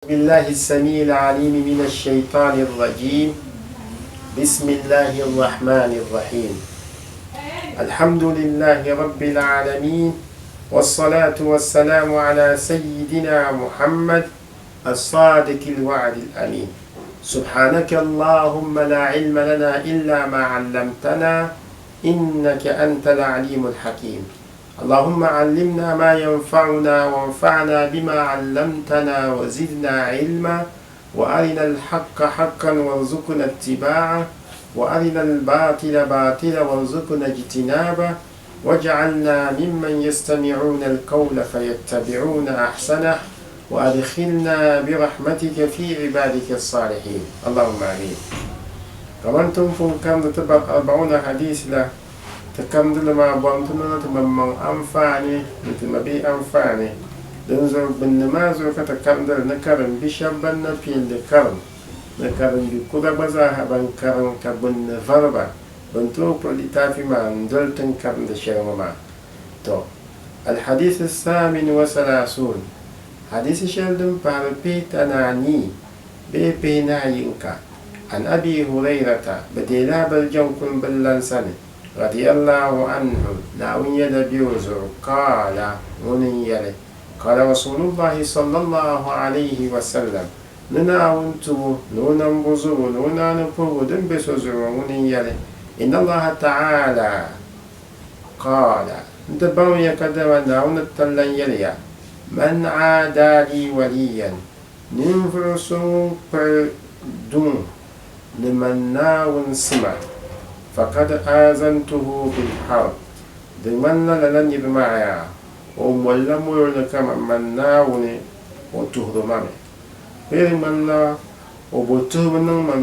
بالله السميع العليم من الشيطان الرجيم. بسم الله الرحمن الرحيم. الحمد لله رب العالمين، والصلاة والسلام على سيدنا محمد الصادق الوعد الأمين. سبحانك اللهم لا علم لنا إلا ما علمتنا، إنك أنت العليم الحكيم. اللهم علمنا ما ينفعنا وانفعنا بما علمتنا وزدنا علما، وأرنا الحق حقا وارزقنا اتباعه، وأرنا الباطل باطلا وارزقنا اجتنابه، واجعلنا ممن يستمعون القول فيتبعون أحسنه، وأدخلنا برحمتك في عبادك الصالحين. اللهم آمين. كمان تنفون كم تبقى 40 حديث له تكمل ما بانتنا تمام أنفعني نتمبي أنفعني دنزر بالنماز وكتكمل نكرم بشبنا نبيل لكرم نكرم بكذا بزاها بنكرم كبن فربا بنتو بلتافي ما ندل تنكرم دشرم ما تو. الحديث 38 حديث شلدم باربيت أناني بيبينا ينكا عن أبي هريرة بديلا بالجنكم باللنساني رضي الله عنه ناوين يدبيوزر قال ونيالي قال رسول الله صلى الله عليه وسلم نناونتو نوننبزر نونانفو دنبسوزر ونيالي إن الله تعالى قال ندبون يكدر ناون التلن يليا من عادى لي وليا ننفرسون دون لمن ناون سمع فقد آذنته بالحرب دمن لن يبمعيا ومولا مولنا كما من ناوني وتهرمامي غير من لا وبتهرمنا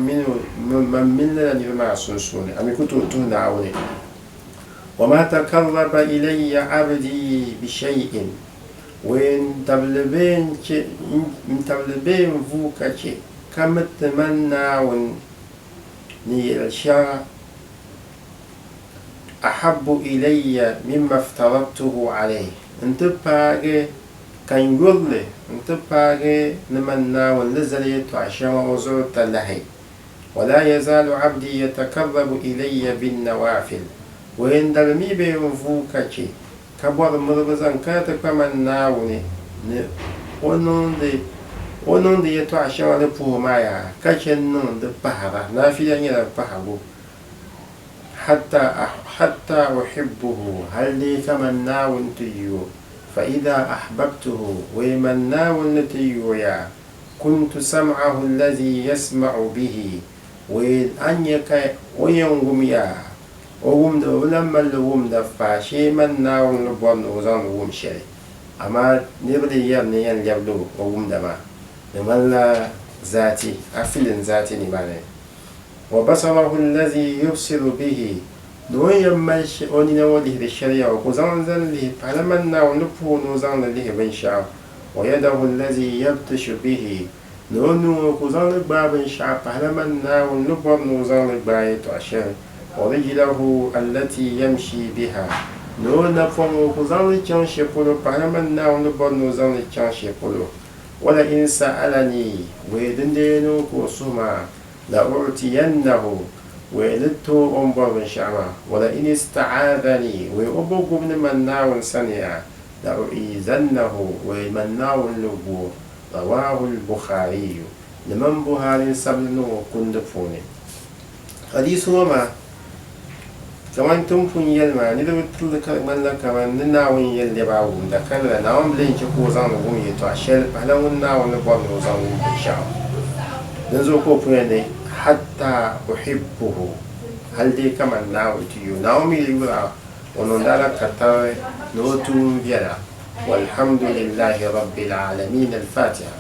من لن يبمع سنسوني أمي كنت تهناوني. وما تقرب إلي عبدي بشيء وإن تبلبين فوكا كما تمنى نيلشا أحب إلي مما افترضته عليه. انت باقي كان يقول انت باقي نمنا ونزل عشان وزرت لهي. ولا يزال عبدي يتقرب إلي بالنوافل وإن دلمي بينفوكا كبر مربزان كاتك من ناوني ونون دي يتعشى لبوه مايا كاشن نون دي بحرة نافيا يلا بحرو حتى أحبه هل لي كمن ناون تيو. فإذا أحببته ومن ناون تيو يا كنت سمعه الذي يسمع به وأن يكا وينغم يا ووم دا ولما الوم دا فاشي من ناون لبون وزان ووم شري أما نبلي يبني يبلو ووم دا ما نملا ذاتي أفلن ذاتي نباني. وبصره الذي يبصر به دون يمش أني نوليه الشريعة وكوزان ذله فلمنا ونبه نوزان له بنشاء. ويده الذي يبطش به نونو وكوزان باب شاء فلمنا ونبه نوزان بايت عشر. ورجله التي يمشي بها نون فم وكوزان تشانشي بولو فلمنا ونبه نوزان تشانشي بولو. ولئن سألني ويدندينو كوسوما لأعطينه ويلدتو أمبر من شعما. ولئن استعاذني ويأبوك من مناو سنيا لأعيذنه ومناو اللبو. رواه البخاري. لمن بخاري سبلنو كندفوني. حديث وما كمان تنفون يلما ندو تلك من لك من ناوين يلي باوم دكلا ناوم لين شكو زان وهم يتعشل فهلا وناوين لبوان وزان ومبشاو نزوكو بيني حتى أحبه هل دي كمان ناوي تيو ناومي ليورا ونندالا كتاوي نوتون بيلا. والحمد لله رب العالمين. الفاتحة.